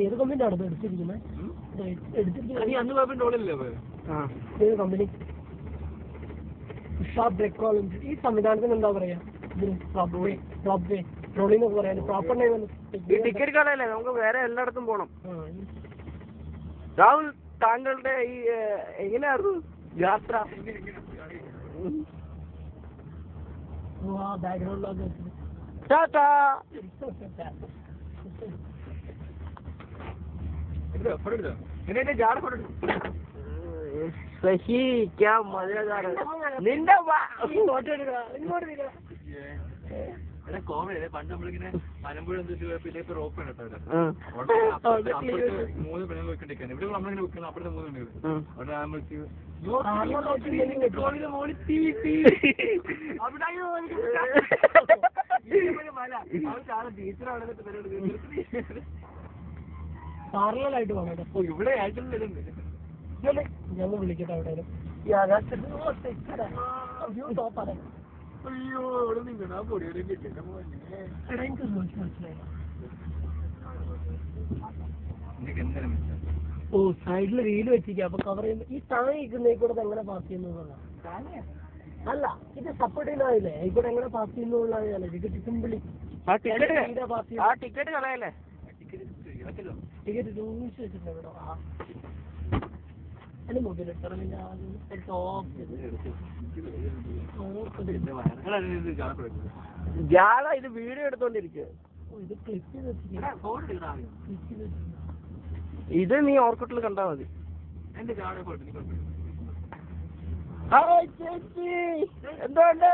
ഏത് കമ്പനിന്റെ അടുത്ത് എടുത്തിരിക്കുന്നത്? കമ്പനി ഈ സംവിധാനത്തിന് എന്താ പറയാ? ട്രോളിംഗ് പറയാൻ പ്രോപ്പർ ടിക്കറ്റ് കളയല്ലേ, നമുക്ക് വേറെ എല്ലായിടത്തും പോണം. രാഹുൽ, താങ്കളുടെ ഈ എങ്ങനെയായിരുന്നു യാത്ര? ബാക്ക്ഗ്രൗണ്ടിലൊക്കെ സഹി ക്യാ മജാദാർ നിന്റെ കോമഡി. പണ്ട് നമ്മളിങ്ങനെ മലമ്പുഴ റോപ്പ് ആണ് കേട്ടോ. 3 പെണ്ണുങ്ങൾ വെക്കണ്ടിരിക്കാൻ ഇവിടെ നമ്മളിങ്ങനെ വെക്കണം. അവിടെ 3 പെണ്ണുങ്ങൾ അവിടെ പാർലറായിട്ട് പോകണം. ഇവിടെ ആയിട്ടും വരുന്നുണ്ട്. ഞങ്ങൾ വിളിക്കട്ടെ അവിടെ. അയ്യോ ഇവിടെ നിൽക്കണം. ആ പൊടിയോടെ കിട്ടില്ല. എനിക്ക് മനസ്സിലായി. ഓ, സൈഡില് വീല് വെച്ചിരിക്കുക. അപ്പൊ കവർ ചെയ്യുമ്പോ ഈ താഴെ ഇരിക്കുന്നേക്കൂടെ എങ്ങനെ പാസ് ചെയ്യുന്നതാണ്? അല്ല, ഇത് സപ്പോർട്ട് ചെയ്യുന്നതായില്ലേ? ഇവിടെ എങ്ങനെ പാസ് ചെയ്യുന്നതാണ് സിമ്പിളി. ടിക്കറ്റ് കളയല്ലേ? ടിക്കറ്റ് വെച്ചിട്ടുണ്ട് ഇവിടെ. എന്റെ മൊബൈൽ ജാള ഇത് വീഡിയോ എടുത്തോണ്ടിരിക്കുക. ഇത് ക്ലിക്ക് ചെയ്ത് ഇത് നീ ഓർക്കുട്ടിൽ കണ്ടാ മതി. എന്റെ ജാള ചേച്ചി എന്തുകൊണ്ട്?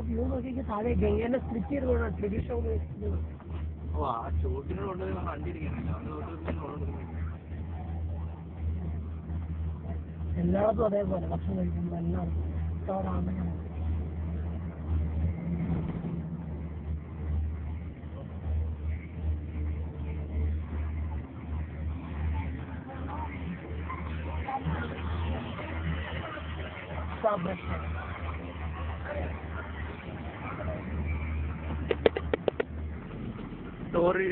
വ്യൂ നോക്കി താഴെ ഗംഗേനെ സ്പ്ലിറ്റ് ചെയ്തോളാം. ട്രഡീഷണൽ ചോട്ടിനോട് എല്ലായിടത്തും അതേപോലെ ഭക്ഷണം കഴിക്കുമ്പോൾ എല്ലാവർക്കും story